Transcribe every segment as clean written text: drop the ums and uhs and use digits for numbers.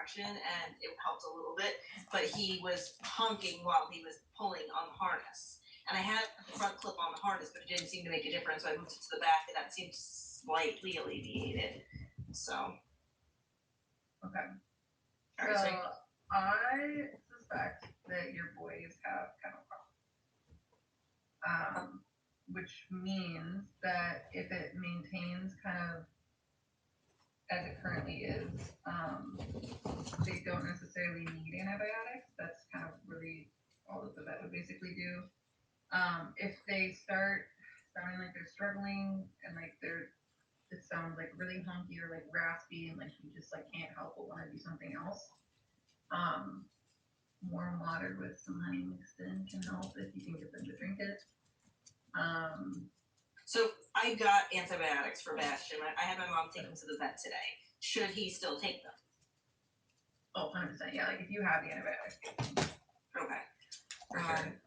traction, and it helped a little bit. But he was honking while he was pulling on the harness. And I had the front clip on the harness, but it didn't seem to make a difference. So I moved it to the back, and that seemed slightly alleviated. So. Okay. So I suspect that your boys have kennel problems, which means that if it maintains kind of as it currently is, they don't necessarily need antibiotics. That's kind of really all that the vet would basically do. If they start sounding like they're struggling and like it sounds like really hunky or like raspy and like you just like can't help but want to do something else. Warm water with some honey mixed in can help if you can get them to drink it. So I got antibiotics for Bastion. I had my mom take him to the vet today. Should he still take them? Oh, 100%. Yeah, like if you have the antibiotics. Okay. For sure.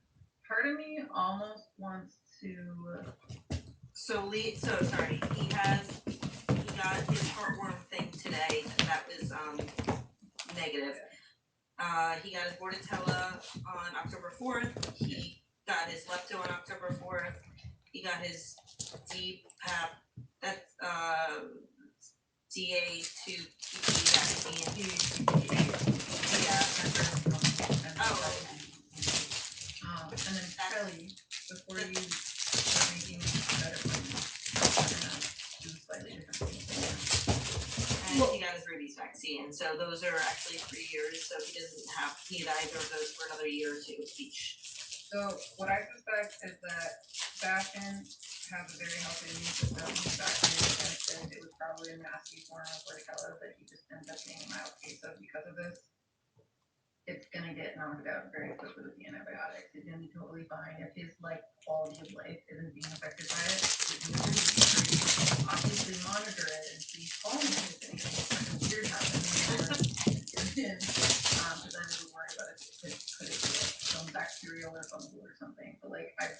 Part of me almost wants to. Sorry. He got his heartworm thing today. That was negative. He got his Bordetella on October 4th. He got his Lepto on October 4th. He got his DPAP, that's DA2 vaccine. Yeah. And then Kelly, before you start making better plans, we're gonna do slightly different things. And he got his rabies vaccine. So those are actually 3 years. So he doesn't need either of those for another year or two each. So what I suspect is that Bastion has a very healthy immune system. He's vaccinated against it. It was probably a nasty form of Bordetella that he just ended up being a mild case of because of this. It's gonna get knocked out very quickly with the antibiotics. It's gonna be totally fine. If his like quality of life isn't being affected by it, obviously monitor it and see call me if anything fucking weird happens or you're in. Because I would worry about it. Could it be like some bacterial or fungal or something? But like I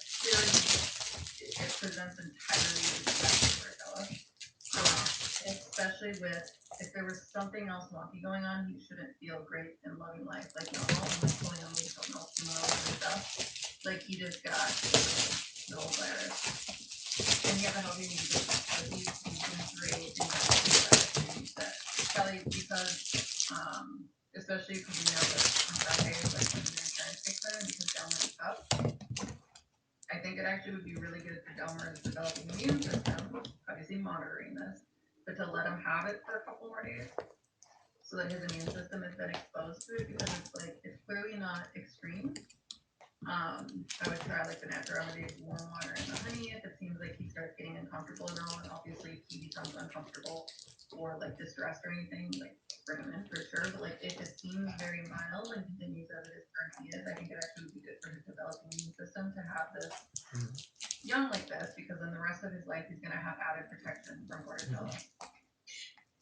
it presents entirely as Bordetella. Especially with if there was something else wonky going on, he shouldn't feel great and loving life like normal and like pulling on me something else and all other stuff. Like he just got the whole virus. And he has a healthy immune system. So he's been great in that. Kelly, because especially because we know that on Fridays, like when your insurance kicks in because Delmer is up. I think it actually would be really good for Delmer's developing immune system, obviously monitoring this, but to let him have it for a couple more days so that his immune system has been exposed to it because it's clearly not extreme. I would try like the natural remedy of warm water and the honey if it seems like he starts getting uncomfortable at all, and obviously if he becomes uncomfortable or like distressed or anything, like bring him in for sure. But like if it seems very mild and continues as it is currently is, I think it actually would be good for his developing immune system to have this young like this, because then the rest of his life he's gonna have added protection from Bordetella.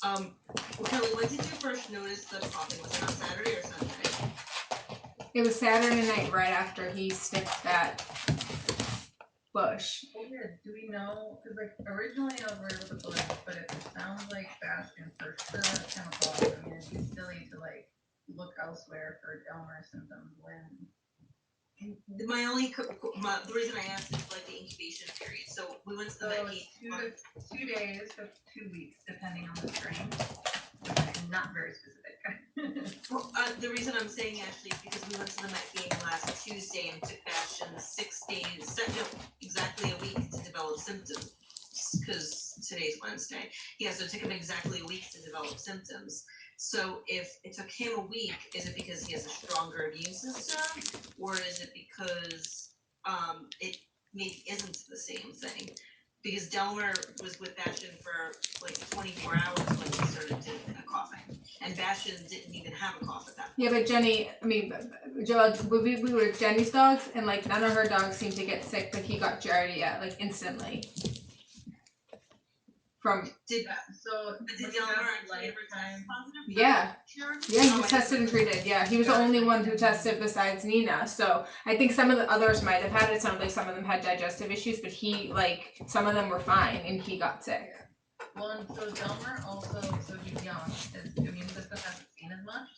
Kelly, when did you first notice the coughing? Was it on Saturday or Sunday? It was Saturday night right after he sniffed that bush. Oh yeah, do we know? Because like originally I was worried with the bush, but if it sounds like Bastion for sure has chemicals, I mean it'd be silly to like look elsewhere for Delmer symptoms when. The reason I asked is like the incubation period. So we went to the vet. 2 days to 2 weeks, depending on the strain. Not very specific. Well, the reason I'm saying actually is because we went to the Met game last Tuesday and took Bastion 6 days, exactly a week to develop symptoms. Because today's Wednesday. Yeah, so it took him exactly a week to develop symptoms. So if it took him a week, is it because he has a stronger immune system, or is it because it maybe isn't the same thing? Because Delmer was with Bastion for like 24 hours when he started coughing, and Bastion didn't even have a cough at that point. Yeah, but Jenny, Joe, we were with Jenny's dogs, and like none of her dogs seemed to get sick, but he got Giardia like instantly. Did Delmer actually ever test positive? Yeah, he was tested and treated. Yeah, he was the only one who tested besides Nina. So I think some of the others might have had it. Sounded like some of them had digestive issues, but some of them were fine, and he got sick. Well, and so Delmer also, so he's young. His immune system hasn't seen as much.